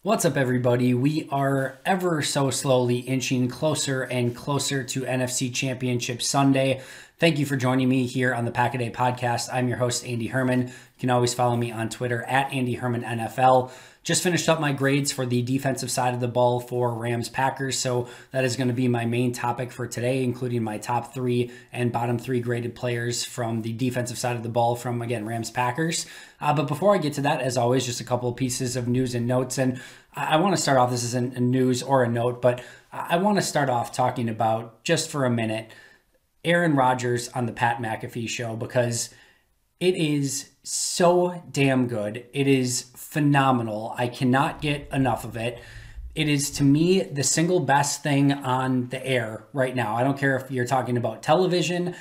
What's up, everybody? We are ever so slowly inching closer and closer to NFC Championship Sunday. Thank you for joining me here on the Pack-A-Day podcast. I'm your host, Andy Herman. You can always follow me on Twitter at Andy Herman NFL. Just finished up my grades for the defensive side of the ball for Rams-Packers, so that is going to be my main topic for today, including my top 3 and bottom 3 graded players from the defensive side of the ball from, again, Rams-Packers. But before I get to that, as always, just a couple of pieces of news and notes. And I want to start off, this isn't a news or a note, but I want to start off talking about, just for a minute, Aaron Rodgers on the Pat McAfee show, because it is so damn good. It is phenomenal. I cannot get enough of it. It is, to me, the single best thing on the air right now. I don't care if you're talking about television,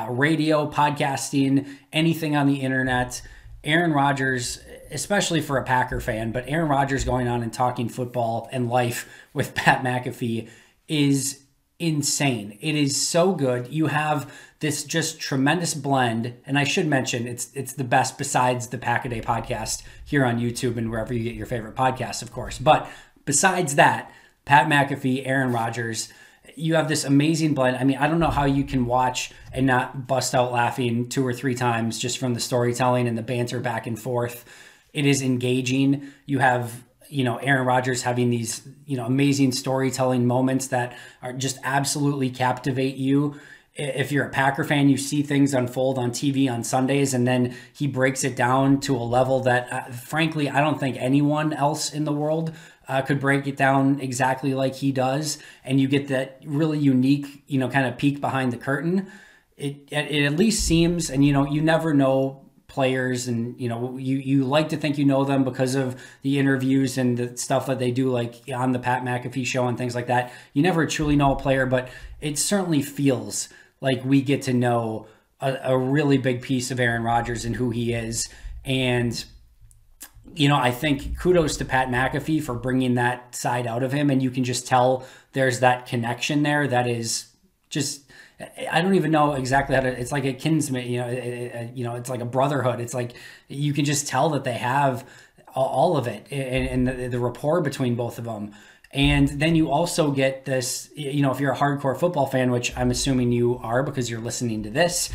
radio, podcasting, anything on the internet. Aaron Rodgers, especially for a Packer fan, but Aaron Rodgers going on and talking football and life with Pat McAfee is insane. It is so good. You have this just tremendous blend, and I should mention it's the best besides the Pack-A-Day podcast here on YouTube and wherever you get your favorite podcasts, of course. But besides that, Pat McAfee, Aaron Rodgers, you have this amazing blend. I mean, I don't know how you can watch and not bust out laughing 2 or 3 times just from the storytelling and the banter back and forth. It is engaging. You have, Aaron Rodgers having these, amazing storytelling moments that are just absolutely captivate you. If you're a Packer fan, you see things unfold on TV on Sundays, and then he breaks it down to a level that, frankly, I don't think anyone else in the world could break it down exactly like he does. And you get that really unique, kind of peek behind the curtain. It at least seems, and you never know players, and you like to think you know them because of the interviews and the stuff that they do, like on the Pat McAfee show and things like that. You never truly know a player, but it certainly feels like we get to know a really big piece of Aaron Rodgers and who he is. And I think kudos to Pat McAfee for bringing that side out of him, and you can just tell there's that connection there that is just, I don't even know exactly how to, it's like a kinsman, it's like a brotherhood. It's like, you can just tell that they have all of it, and the rapport between both of them. And then you also get this, if you're a hardcore football fan, which I'm assuming you are because you're listening to this,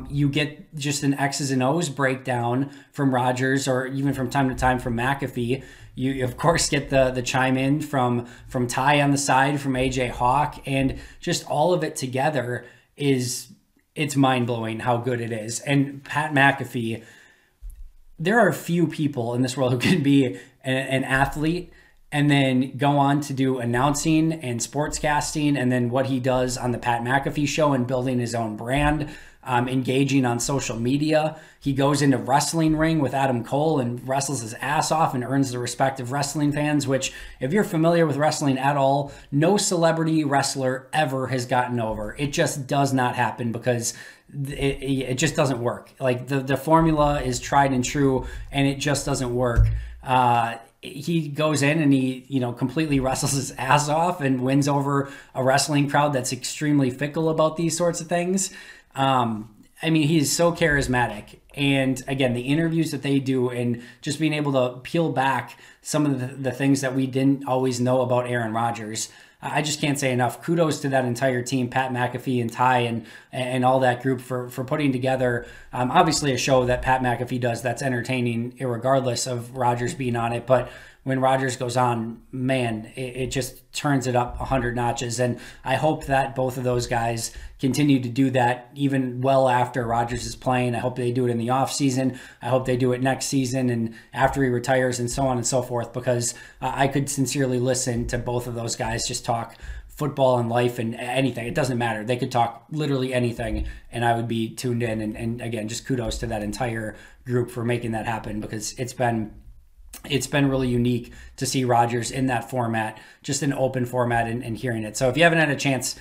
you get just an X's and O's breakdown from Rodgers, or even from time to time from McAfee. You of course get the chime in from Ty on the side, from AJ Hawk, and just all of it together it's mind-blowing how good it is. And Pat McAfee, there are few people in this world who can be an athlete and then go on to do announcing and sportscasting, and then what he does on the Pat McAfee show and building his own brand, engaging on social media. He goes into wrestling ring with Adam Cole and wrestles his ass off and earns the respect of wrestling fans, which, if you're familiar with wrestling at all, no celebrity wrestler ever has gotten over. It just does not happen because it just doesn't work. Like the formula is tried and true, and it just doesn't work. He goes in and he, completely wrestles his ass off and wins over a wrestling crowd that's extremely fickle about these sorts of things. He's so charismatic. And again, the interviews that they do and just being able to peel back some of the things that we didn't always know about Aaron Rodgers, I just can't say enough. Kudos to that entire team, Pat McAfee and Ty and all that group for putting together, obviously, a show that Pat McAfee does that's entertaining, irregardless of Rodgers being on it. But when Rodgers goes on, man, it just turns it up 100 notches. And I hope that both of those guys continue to do that even well after Rodgers is playing. I hope they do it in the offseason. I hope they do it next season and after he retires, and so on and so forth, because I could sincerely listen to both of those guys just talk football and life and anything. It doesn't matter. They could talk literally anything, and I would be tuned in. And again, just kudos to that entire group for making that happen, because it's been really unique to see Rodgers in that format, just an open format, and hearing it. So if you haven't had a chance,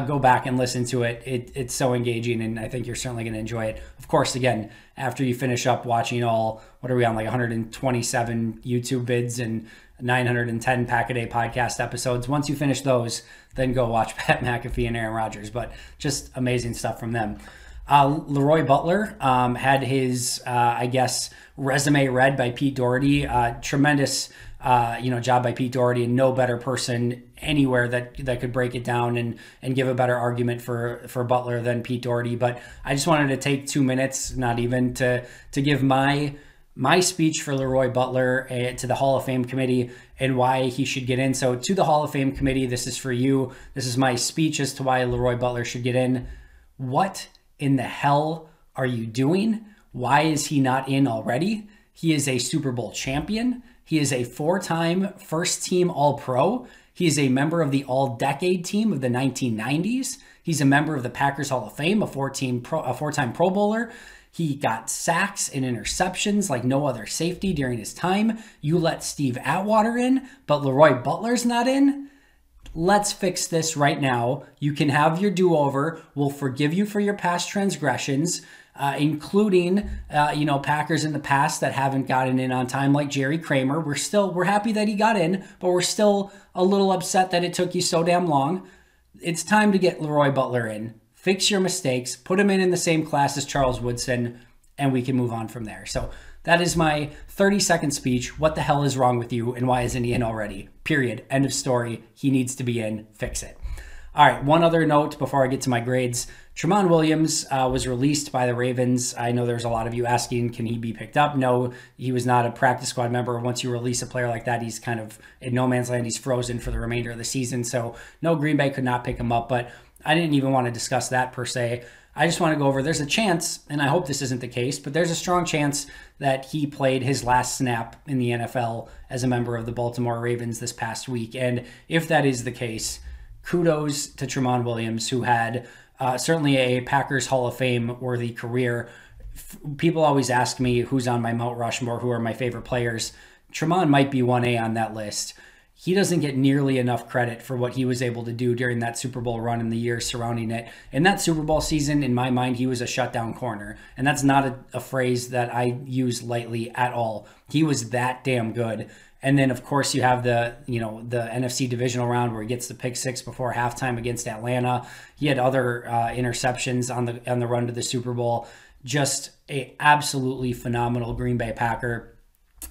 go back and listen to it. It's so engaging, and I think you're certainly going to enjoy it. Of course, again, after you finish up watching all, what are we on, like 127 YouTube vids and 910 Pack-A-Day podcast episodes. Once you finish those, then go watch Pat McAfee and Aaron Rodgers. But just amazing stuff from them. LeRoy Butler had his, resume read by Pete Doherty. Tremendous job by Pete Doherty, and no better person anywhere that could break it down and give a better argument for Butler than Pete Doherty. But I just wanted to take 2 minutes, not even, to give my speech for LeRoy Butler to the Hall of Fame committee and why he should get in. So to the Hall of Fame committee, this is for you. This is my speech as to why LeRoy Butler should get in. What in the hell are you doing? Why is he not in already? He is a Super Bowl champion. He is a 4-time first-team All-Pro. He is a member of the All-Decade team of the 1990s. He's a member of the Packers Hall of Fame, a four-time Pro Bowler. He got sacks and interceptions like no other safety during his time. You let Steve Atwater in, but LeRoy Butler's not in? Let's fix this right now. You can have your do-over. We'll forgive you for your past transgressions, including, Packers in the past that haven't gotten in on time, like Jerry Kramer. We're happy that he got in, but we're still a little upset that it took you so damn long. It's time to get LeRoy Butler in. Fix your mistakes, put him in the same class as Charles Woodson, and we can move on from there. So that is my 30-second speech. What the hell is wrong with you, and why isn't he in already? Period. End of story. He needs to be in. Fix it. All right, one other note before I get to my grades. Tramon Williams was released by the Ravens. I know there's a lot of you asking, can he be picked up? No, he was not a practice squad member. Once you release a player like that, he's kind of in no man's land. He's frozen for the remainder of the season. So no, Green Bay could not pick him up, but I didn't even want to discuss that per se. I just want to go over, there's a chance, and I hope this isn't the case, but there's a strong chance that he played his last snap in the NFL as a member of the Baltimore Ravens this past week. And if that is the case, kudos to Tramon Williams, who had certainly a Packers Hall of Fame worthy career. People always ask me who's on my Mount Rushmore, who are my favorite players. Tramon might be 1A on that list. He doesn't get nearly enough credit for what he was able to do during that Super Bowl run and the years surrounding it. In that Super Bowl season, in my mind, he was a shutdown corner. And that's not a phrase that I use lightly at all. He was that damn good. And then, of course, you have the NFC Divisional round where he gets the pick six before halftime against Atlanta. He had other interceptions on the run to the Super Bowl. Just a absolutely phenomenal Green Bay Packer.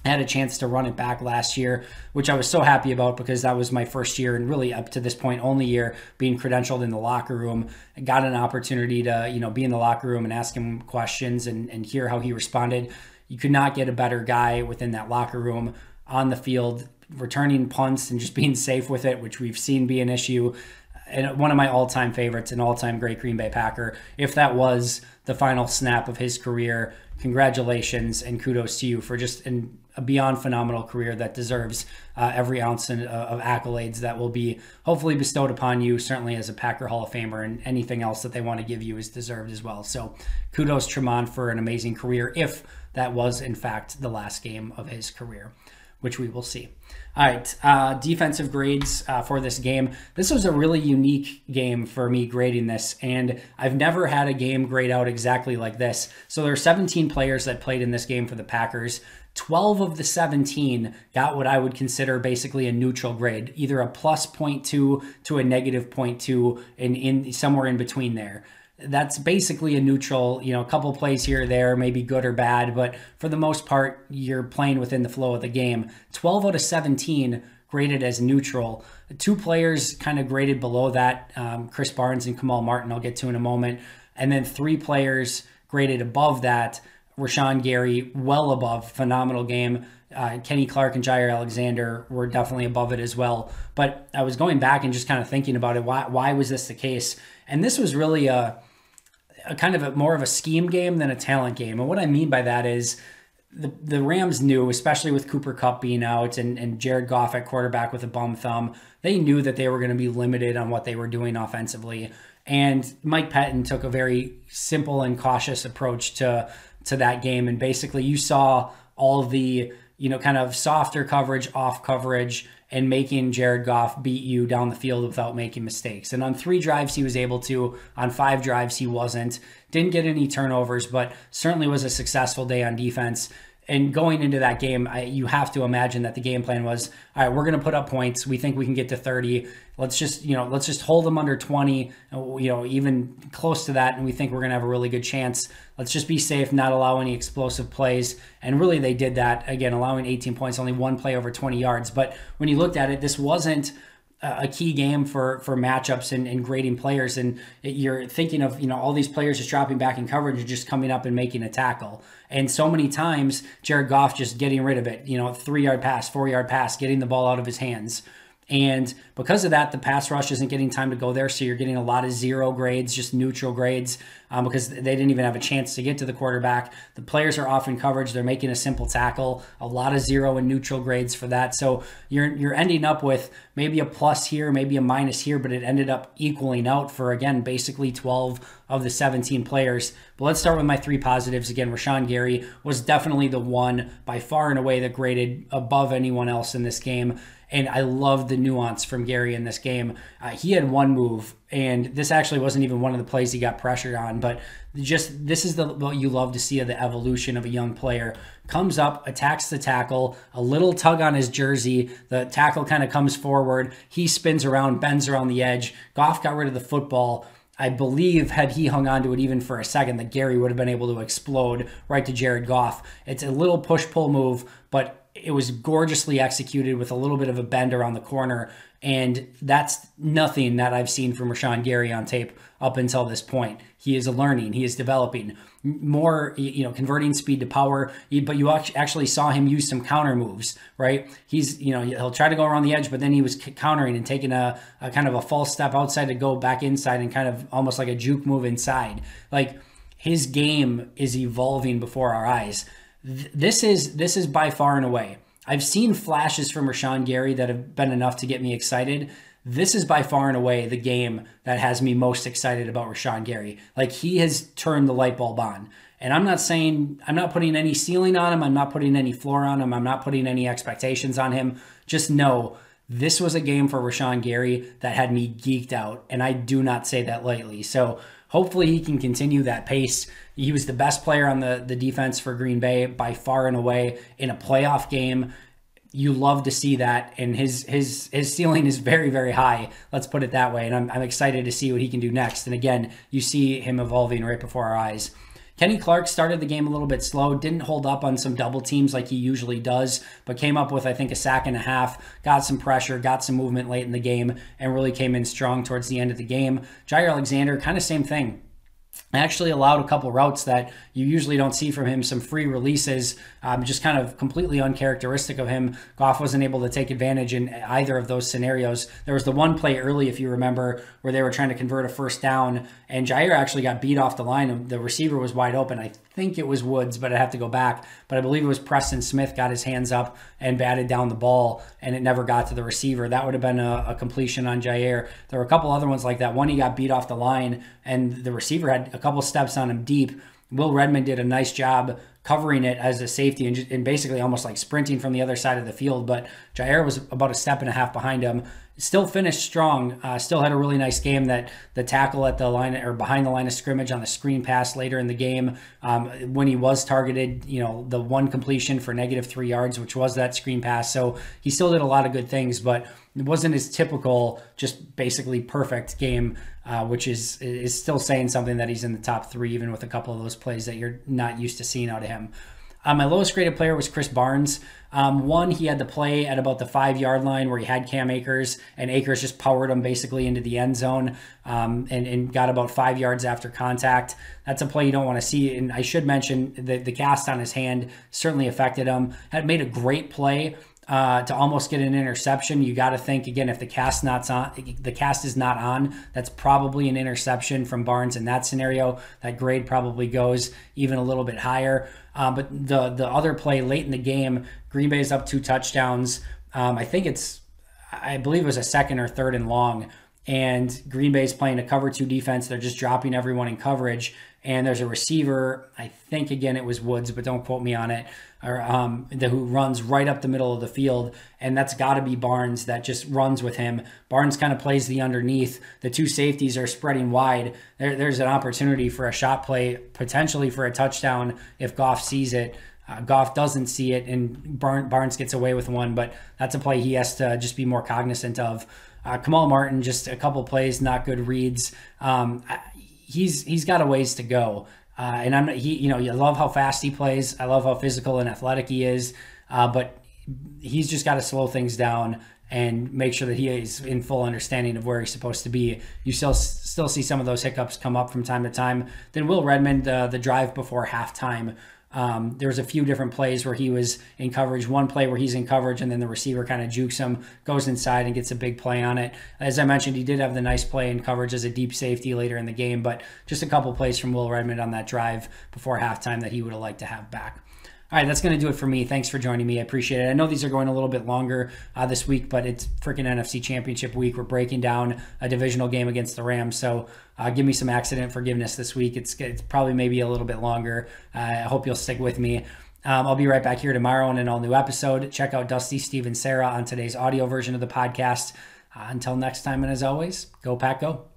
I had a chance to run it back last year, which I was so happy about because that was my first year and really up to this point only year being credentialed in the locker room. I got an opportunity to, be in the locker room and ask him questions and hear how he responded. You could not get a better guy within that locker room, on the field, returning punts and just being safe with it, which we've seen be an issue. And one of my all-time favorites, an all-time great Green Bay Packer. If that was the final snap of his career, congratulations and kudos to you for just a beyond phenomenal career that deserves every ounce of accolades that will be hopefully bestowed upon you, certainly as a Packer Hall of Famer, and anything else that they want to give you is deserved as well. So kudos Tramon for an amazing career, if that was in fact the last game of his career, which we will see. All right, defensive grades for this game. This was a really unique game for me grading this, and I've never had a game grade out exactly like this. So there are 17 players that played in this game for the Packers. 12 of the 17 got what I would consider basically a neutral grade, either a plus 0.2 to a negative 0.2, and in somewhere in between there. That's basically a neutral, a couple plays here or there, maybe good or bad, but for the most part, you're playing within the flow of the game. 12 out of 17 graded as neutral. 2 players kind of graded below that, Chris Barnes and Kamal Martin, I'll get to in a moment. And then 3 players graded above that, Rashawn Gary, well above, phenomenal game. Kenny Clark and Jair Alexander were definitely above it as well. But I was going back and just kind of thinking about it. Why was this the case? And this was really a kind of more of a scheme game than a talent game. And what I mean by that is the Rams knew, especially with Cooper Kupp being out and Jared Goff at quarterback with a bum thumb, they knew that they were going to be limited on what they were doing offensively. And Mike Pettin took a very simple and cautious approach to that game. And basically you saw all the, kind of softer coverage, off coverage, and making Jared Goff beat you down the field without making mistakes. And on 3 drives, he was able to. On 5 drives, he wasn't. Didn't get any turnovers, but certainly was a successful day on defense. And going into that game, you have to imagine that the game plan was, all right, we're going to put up points. We think we can get to 30. Let's just hold them under 20, even close to that. And we think we're going to have a really good chance. Let's just be safe, not allow any explosive plays. And really they did that, again, allowing 18 points, only one play over 20 yards. But when you looked at it, this wasn't a key game for matchups and grading players. And you're thinking of, all these players just dropping back in coverage and just coming up and making a tackle. And so many times, Jared Goff just getting rid of it, 3-yard pass, 4-yard pass, getting the ball out of his hands. And because of that, the pass rush isn't getting time to go there. So you're getting a lot of 0 grades, just neutral grades, because they didn't even have a chance to get to the quarterback. The players are off in coverage. They're making a simple tackle, a lot of 0 and neutral grades for that. So you're ending up with maybe a plus here, maybe a minus here, but it ended up equaling out for, again, basically 12 of the 17 players. But let's start with my 3 positives. Again, Rashawn Gary was definitely the one by far and away that graded above anyone else in this game. And I love the nuance from Gary in this game. He had one move, and this actually wasn't even one of the plays he got pressured on, but just this is what you love to see of the evolution of a young player. Comes up, attacks the tackle, a little tug on his jersey. The tackle kind of comes forward. He spins around, bends around the edge. Goff got rid of the football. I believe had he hung on to it even for a second, that Gary would have been able to explode right to Jared Goff. It's a little push-pull move, but it was gorgeously executed with a little bit of a bend around the corner. And that's nothing that I've seen from Rashawn Gary on tape up until this point. He is learning. He is developing more, converting speed to power. But you actually saw him use some counter moves, right? He'll try to go around the edge, but then he was countering and taking a kind of a false step outside to go back inside and kind of almost like a juke move inside. Like, his game is evolving before our eyes. This is by far and away. I've seen flashes from Rashawn Gary that have been enough to get me excited. This is by far and away the game that has me most excited about Rashawn Gary. Like, he has turned the light bulb on. And I'm not putting any ceiling on him. I'm not putting any floor on him. I'm not putting any expectations on him. Just know this was a game for Rashawn Gary that had me geeked out. And I do not say that lightly. So hopefully he can continue that pace. He was the best player on the defense for Green Bay by far and away in a playoff game. You love to see that, and his ceiling is very, very high. Let's put it that way, and I'm excited to see what he can do next. And again, you see him evolving right before our eyes. Kenny Clark started the game a little bit slow, didn't hold up on some double teams like he usually does, but came up with, I think, a sack and a half, got some pressure, got some movement late in the game, and really came in strong towards the end of the game. Jair Alexander, kind of same thing. Actually allowed a couple routes that you usually don't see from him, some free releases, just kind of completely uncharacteristic of him. Goff wasn't able to take advantage in either of those scenarios. There was the one play early, if you remember, where they were trying to convert a first down, and Jair actually got beat off the line, and the receiver was wide open. I think it was Woods, but I'd have to go back. But I believe it was Preston Smith got his hands up and batted down the ball, and it never got to the receiver. That would have been a completion on Jair. There were a couple other ones like that. One, he got beat off the line, and the receiver had a couple steps on him deep. Will Redmond did a nice job covering it as a safety and basically almost like sprinting from the other side of the field. But Jair was about a step and a half behind him. Still finished strong. Still had a really nice game. That the tackle at the line or behind the line of scrimmage on the screen pass later in the game, when he was targeted, the one completion for -3 yards, which was that screen pass. So he still did a lot of good things, but it wasn't his typical, just basically perfect game, which is still saying something that he's in the top 3, even with a couple of those plays that you're not used to seeing out of him. My lowest graded player was Chris Barnes. One, he had the play at about the 5-yard line where he had Cam Akers, and Akers just powered him basically into the end zone and got about 5 yards after contact. That's a play you don't want to see. And I should mention the cast on his hand certainly affected him. Had made a great play to almost get an interception. You got to think, again, if the cast is not on, that's probably an interception from Barnes in that scenario. That grade probably goes even a little bit higher. But the other play late in the game, Green Bay's up 2 touchdowns. I believe it was a 2nd or 3rd and long. And Green Bay's playing a cover 2 defense. They're just dropping everyone in coverage. And there's a receiver, I think, again, it was Woods, but don't quote me on it, who runs right up the middle of the field. And that's got to be Barnes that just runs with him. Barnes kind of plays the underneath. The 2 safeties are spreading wide. There's an opportunity for a shot play, potentially for a touchdown if Goff sees it. Goff doesn't see it, and Barnes gets away with one, but that's a play he has to just be more cognizant of. Kamal Martin, just a couple plays, not good reads. He's got a ways to go. And I love how fast he plays. I love how physical and athletic he is. But he's just got to slow things down and make sure that he is in full understanding of where he's supposed to be. You still see some of those hiccups come up from time to time. Then Will Redmond, the drive before halftime, there was a few different plays where he was in coverage. One play where he's in coverage and then the receiver kind of jukes him, goes inside and gets a big play on it. As I mentioned, he did have the nice play in coverage as a deep safety later in the game, but just a couple plays from Will Redmond on that drive before halftime that he would have liked to have back. All right, that's going to do it for me. Thanks for joining me. I appreciate it. I know these are going a little bit longer this week, but it's freaking NFC Championship week. We're breaking down a divisional game against the Rams, so give me some accident forgiveness this week. It's probably maybe a little bit longer. I hope you'll stick with me. I'll be right back here tomorrow in an all-new episode. Check out Dusty, Steve, and Sarah on today's audio version of the podcast. Until next time, and as always, go Pack Go.